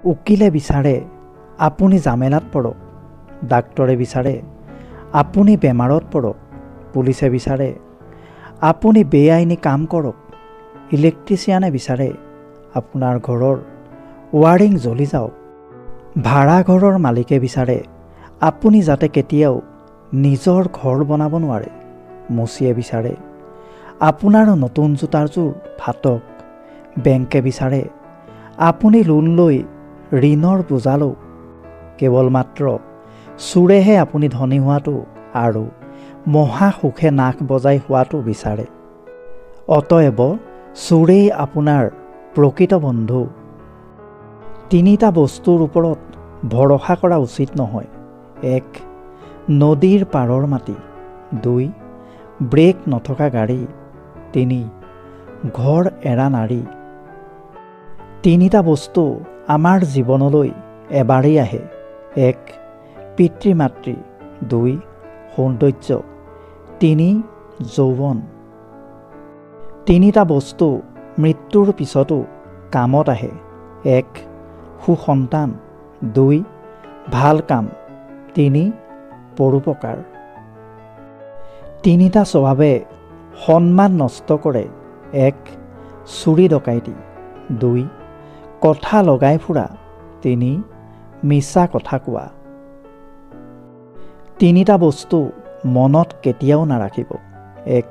উকিলে বিচাৰে আপুনি জামেলাত পৰক, ডাক্তৰে বিচাৰে আপুনি বেমাৰত পৰক, পুলিচে বিচাৰে আপুনি বেআইনী কাম কৰক, ইলেক্ট্ৰিচিয়ানে বিচাৰে আপোনাৰ ঘৰৰ ৱাৰিং জ্বলি যাওক, ভাড়াঘৰৰ মালিকে বিচাৰে আপুনি যাতে কেতিয়াও নিজৰ ঘৰ বনাব নোৱাৰে, মুচিয়ে বিচাৰে আপোনাৰ নতুন জোতাৰযোৰ ফাটক, বেংকে বিচাৰে আপুনি লোন লৈ ঋণৰ বোজা লওক। কেৱল মাত্ৰ চোৰেহে আপুনি ধনী হোৱাটো আৰু মহা সুখে নাক বজাই হোৱাটো বিচাৰে। অতএব চোৰেই আপোনাৰ প্ৰকৃত বন্ধু। তিনিটা বস্তুৰ ওপৰত ভৰসা কৰা উচিত নহয়। 1. নদীৰ পাৰৰ মাটি। 2. ব্ৰেক নথকা গাড়ী। 3. ঘৰ এৰা নাৰী। তিনিটা বস্তু আমাৰ জীৱনলৈ এবাৰেই আহে। 1. পিতৃ মাতৃ। 2. সৌন্দৰ্য। 3. যৌৱন। তিনিটা বস্তু মৃত্যুৰ পিছতো কামত আহে। 1. সুসন্তান। 2. ভাল কাম। 3. পৰোপকাৰ। তিনিটা স্বভাৱে সন্মান নষ্ট কৰে। 1. চুৰি ডকাইতি। 2. কথা লগাই ফুৰা। 3. মিছা কথা কোৱা। তিনিটা বস্তু মনত কেতিয়াও নাৰাখিব। 1.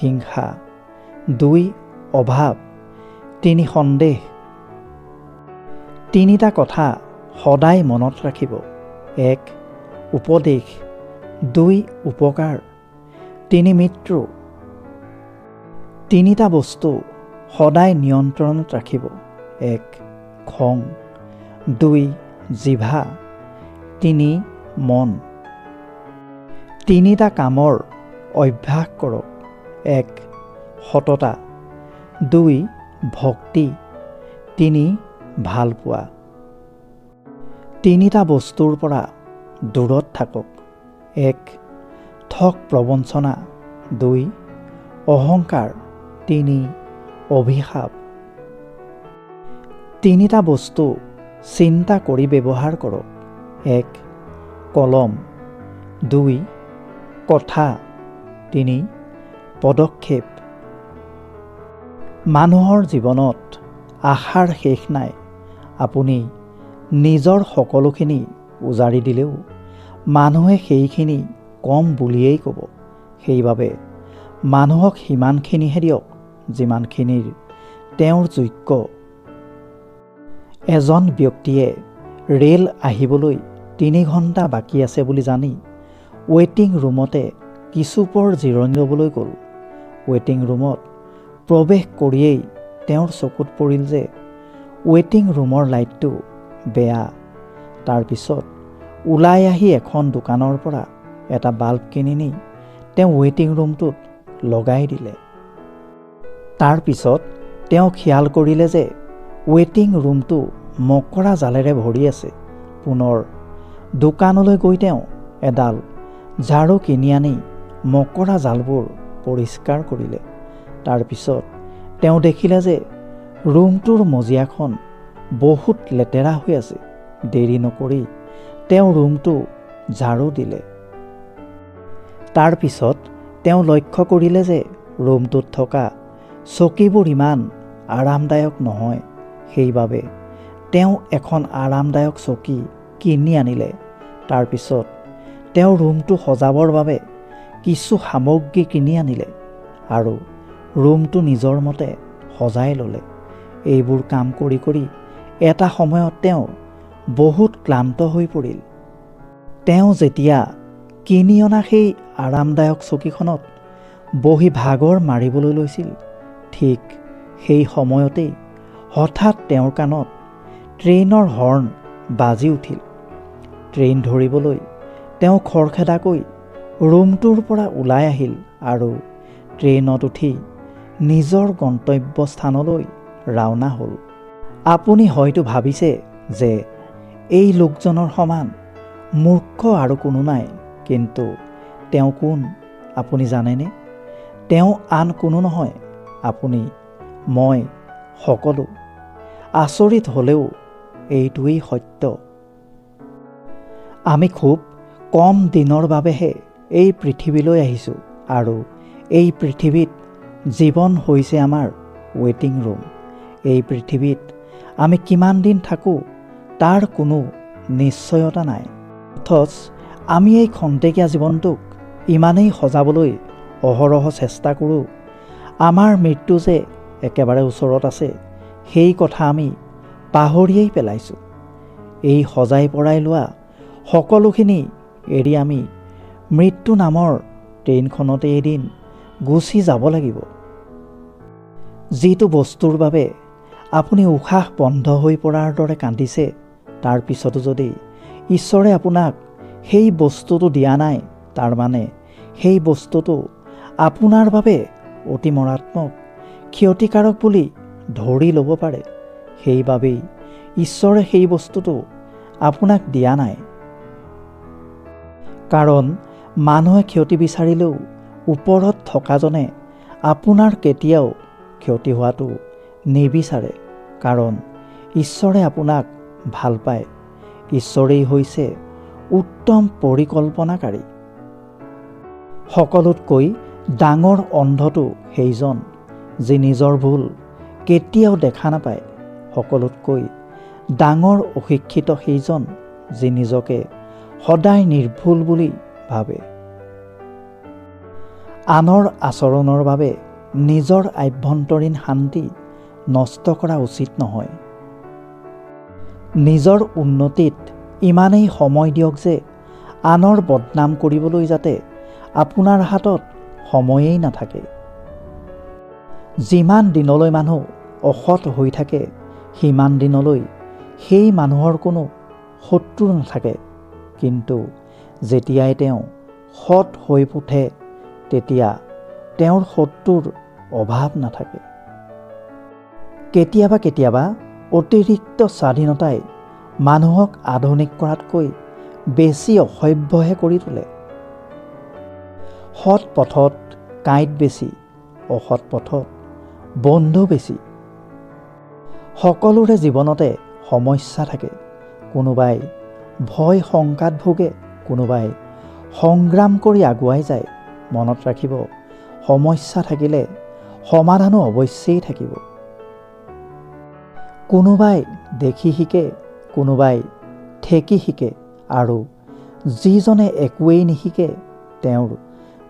হিংসা। 2. অভাৱ। 3. সন্দেহ। তিনিটা কথা সদায় মনত ৰাখিব। 1. উপদেশ। 2. উপকাৰ। 3. মৃত্যু। তিনিটা বস্তু সদায় নিয়ন্ত্ৰণত ৰাখিব। 1. খং। 2. জিভা। 3. মন। তিনিটা কামৰ অভ্যাস কৰক। 1. সততা। 2. ভক্তি। 3. ভালপোৱা। তিনিটা বস্তুৰ পৰা দূৰত থাকক। 1. ঠগ প্ৰবঞ্চনা। 2. অহংকাৰ। 3. অভিশাপ। তিনিটা বস্তু চিন্তা কৰি ব্যৱহাৰ কৰক। 1. কলম। 2. কথা। 3. পদক্ষেপ। মানুহৰ জীৱনত আশাৰ শেষ নাই। আপুনি নিজৰ সকলোখিনি উজাৰি দিলেও মানুহে সেইখিনি কম বুলিয়েই ক'ব। সেইবাবে মানুহক সিমানখিনিহে দিয়ক যিমানখিনিৰ তেওঁৰ যোগ্য। এজন ব্যক্তিয়ে ৰেল আহিবলৈ 3 ঘণ্টা বাকী আছে বুলি জানি ৱেটিং ৰুমতে কিছুপৰ জিৰণি ল'বলৈ গ'ল। ৱেটিং ৰুমত প্ৰৱেশ কৰিয়েই তেওঁৰ চকুত পৰিল যে ৱেটিং ৰুমৰ লাইটটো বেয়া। তাৰপিছত ওলাই আহি এখন দোকানৰ পৰা এটা বাল্ব কিনি নি তেওঁ ৱেটিং ৰুমটোত লগাই দিলে। তাৰপিছত তেওঁ খিয়াল কৰিলে যে ৱেটিং ৰুমটো মকৰা জালেৰে ভৰি আছে। পুনৰ দোকানলৈ গৈ তেওঁ এডাল ঝাৰু কিনি আনি মকৰা জালবোৰ পৰিষ্কাৰ কৰিলে। তাৰপিছত তেওঁ দেখিলে যে ৰুমটোৰ মজিয়াখন বহুত লেতেৰা হৈ আছে। দেৰি নকৰি তেওঁ ৰুমটো ঝাৰু দিলে। তাৰপিছত তেওঁ লক্ষ্য কৰিলে যে ৰুমটোত থকা চকীবোৰ ইমান আৰামদায়ক নহয়। সেইবাবে তেওঁ এখন আৰামদায়ক চকী কিনি আনিলে। তাৰপিছত তেওঁ ৰুমটো সজাবৰ বাবে কিছু সামগ্ৰী কিনি আনিলে আৰু ৰুমটো নিজৰ মতে সজাই ল'লে। এইবোৰ কাম কৰি কৰি এটা সময়ত তেওঁ বহুত ক্লান্ত হৈ পৰিল। তেওঁ যেতিয়া কিনি অনা সেই আৰামদায়ক চকীখনত বহি ভাগৰ মাৰিবলৈ লৈছিল, ঠিক সেই সময়তেই হঠাৎ তেওঁৰ কাণত ট্ৰেইনৰ হৰ্ণ বাজি উঠিল। ট্ৰেইন ধৰিবলৈ তেওঁ খৰখেদাকৈ ৰুমটোৰ পৰা ওলাই আহিল আৰু ট্ৰেইনত উঠি নিজৰ গন্তব্যস্থানলৈ ৰাওনা হ'ল। আপুনি হয়তো ভাবিছে যে এই লোকজনৰ সমান মূৰ্খ আৰু কোনো নাই, কিন্তু তেওঁ কোন আপুনি জানেনে? তেওঁ আন কোনো নহয়, আপুনি, মই, সকলো। আচৰিত হ'লেও এইটোৱেই সত্য। আমি খুব কম দিনৰ বাবেহে এই পৃথিৱীলৈ আহিছোঁ আৰু এই পৃথিৱীত জীৱন হৈছে আমাৰ ৱেটিং ৰুম। এই পৃথিৱীত আমি কিমান দিন থাকোঁ তাৰ কোনো নিশ্চয়তা নাই। অথচ আমি এই খন্তেকীয়া জীৱনটোক ইমানেই সজাবলৈ অহৰহ চেষ্টা কৰোঁ, আমাৰ মৃত্যু যে একেবাৰে ওচৰত আছে সেই কথা আমি পাহৰিয়েই পেলাইছোঁ। এই সজাই পৰাই লোৱা সকলোখিনি এৰি আমি মৃত্যু নামৰ ট্ৰেইনখনতে এদিন গুচি যাব লাগিব। যিটো বস্তুৰ বাবে আপুনি উশাহ বন্ধ হৈ পৰাৰ দৰে কান্দিছে, তাৰ পিছতো যদি ঈশ্বৰে আপোনাক সেই বস্তুটো দিয়া নাই, তাৰমানে সেই বস্তুটো আপোনাৰ বাবে অতি মাৰাত্মক ক্ষতিকাৰক বুলি ধৰি ল'ব পাৰে। সেইবাবেই ঈশ্বৰে সেই বস্তুটো আপোনাক দিয়া নাই। কাৰণ মানুহে ক্ষতি বিচাৰিলেও ওপৰত থকাজনে আপোনাৰ কেতিয়াও ক্ষতি হোৱাটো নিবিচাৰে। কাৰণ ঈশ্বৰে আপোনাক ভাল পায়। ঈশ্বৰেই হৈছে উত্তম পৰিকল্পনাকাৰী। সকলোতকৈ ডাঙৰ অন্ধটো সেইজন যি নিজৰ ভুল কেতিয়াও দেখা নাপায়। সকলোতকৈ ডাঙৰ অশিক্ষিত সেইজন যি নিজকে সদায় নিৰ্ভুল বুলি ভাবে। আনৰ আচৰণৰ বাবে নিজৰ আভ্যন্তৰীণ শান্তি নষ্ট কৰা উচিত নহয়। নিজৰ উন্নতিত ইমানেই সময় দিয়ক যে আনৰ বদনাম কৰিবলৈ যাতে আপোনাৰ হাতত সময়েই নাথাকে। যিমান দিনলৈ মানুহ অসৎ হৈ থাকে, সিমান দিনলৈ সেই মানুহৰ কোনো শত্ৰু নাথাকে। কিন্তু যেতিয়াই তেওঁ সৎ হৈ উঠে, তেতিয়া তেওঁৰ শত্ৰুৰ অভাৱ নাথাকে। কেতিয়াবা কেতিয়াবা অতিৰিক্ত স্বাধীনতাই মানুহক আধুনিক কৰাতকৈ বেছি অসভ্যহে কৰি তোলে। সৎ পথত কাঁইট বেছি, অসৎ পথত বন্ধু বেছি। সকলোৰে জীৱনতে সমস্যা থাকে। কোনোবাই ভয় শংকাত ভোগে, কোনোবাই সংগ্ৰাম কৰি আগুৱাই যায়। মনত ৰাখিব, সমস্যা থাকিলে সমাধানো অৱশ্যেই থাকিব। কোনোবাই দেখি শিকে, কোনোবাই ঠেকি শিকে, আৰু যিজনে একোৱেই নিশিকে তেওঁৰ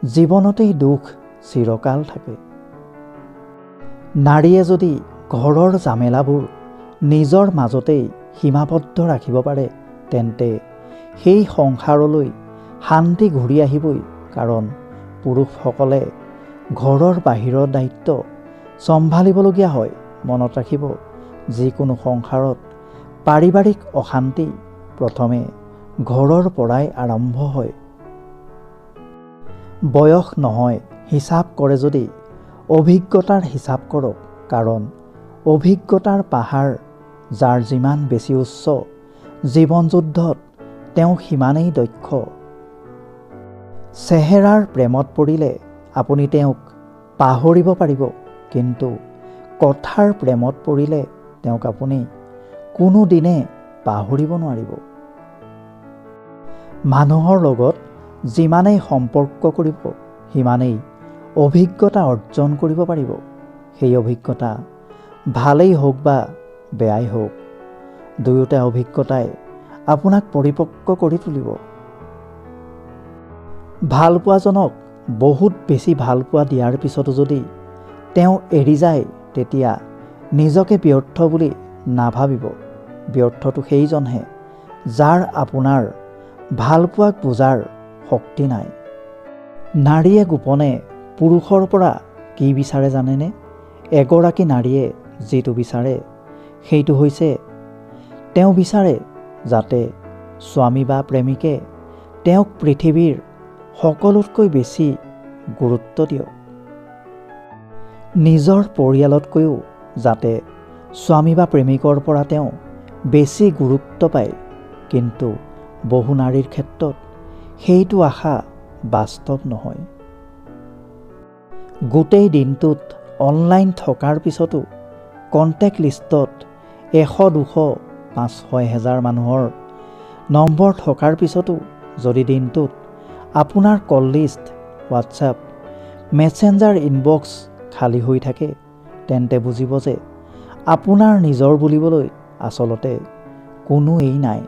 জীৱনতেই দুখ চিৰকাল থাকে। নাৰীয়ে যদি ঘৰৰ জামেলাবোৰ নিজৰ মাজতেই সীমাবদ্ধ ৰাখিব পাৰে, তেন্তে সেই সংসাৰলৈ শান্তি ঘূৰি আহিবই। কাৰণ পুৰুষসকলে ঘৰৰ বাহিৰৰ দায়িত্ব চম্ভালিবলগীয়া হয়। মনত ৰাখিব, যিকোনো সংসাৰত পাৰিবাৰিক অশান্তি প্ৰথমে ঘৰৰ পৰাই আৰম্ভ হয়। বয়স নহয়, হিচাপ কৰে যদি অভিজ্ঞতাৰ হিচাপ কৰক। কাৰণ অভিজ্ঞতাৰ পাহাৰ যাৰ যিমান বেছি উচ্চ, জীৱন যুদ্ধত তেওঁ সিমানেই দক্ষ। চেহেৰাৰ প্ৰেমত পৰিলে আপুনি তেওঁক পাহৰিব পাৰিব, কিন্তু কথাৰ প্ৰেমত পৰিলে তেওঁক আপুনি কোনো দিনে পাহৰিব নোৱাৰিব। মানুহৰ লগত যিমানেই সম্পৰ্ক কৰিব, সিমানেই অভিজ্ঞতা অৰ্জন কৰিব পাৰিব। সেই অভিজ্ঞতা ভালেই হওক বা বেয়াই হওক, দুয়োটা অভিজ্ঞতাই আপোনাক পৰিপক্ক কৰি তুলিব। ভালপোৱাজনক বহুত বেছি ভালপোৱা দিয়াৰ পিছতো যদি তেওঁ এৰি যায়, তেতিয়া নিজকে ব্যৰ্থ বুলি নাভাবিব। ব্যৰ্থটো সেইজনহে যাৰ আপোনাৰ ভালপোৱাক বুজাৰ শক্তি নাই। নাৰীয়ে গোপনে পুৰুষৰ পৰা কি বিচাৰে জানেনে? এগৰাকী নাৰীয়ে যিটো বিচাৰে সেইটো হৈছে, তেওঁ বিচাৰে যাতে স্বামী বা প্ৰেমিকে তেওঁক পৃথিৱীৰ সকলোতকৈ বেছি গুৰুত্ব দিয়ক। নিজৰ পৰিয়ালতকৈও যাতে স্বামী বা প্ৰেমিকৰ পৰা তেওঁ বেছি গুৰুত্ব পায়। কিন্তু বহু নাৰীৰ ক্ষেত্ৰত সেইটো আশা বাস্তৱ নহয়। গোটেই দিনটোত অনলাইন থকাৰ পিছতো কণ্টেক্ট লিষ্টত 100-200 5-6 হেজাৰ মানুহৰ নম্বৰ থকাৰ পিছতো যদি দিনটোত আপোনাৰ কল লিষ্ট, হোৱাটছআপ, মেছেঞ্জাৰ ইনবক্স খালী হৈ থাকে, তেন্তে বুজিব যে আপোনাৰ নিজৰ বুলিবলৈ আচলতে কোনোৱেই নাই।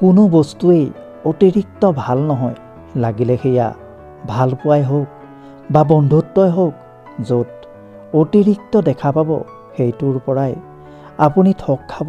কোনো বস্তুৱেই অতিৰিক্ত ভাল নহয়, লাগিলে সেয়া ভাল পোৱাই হওক বা বন্ধুত্বই হওক। য'ত অতিৰিক্ত দেখা পাব সেইটোৰ পৰাই আপুনি ঠগ খাব।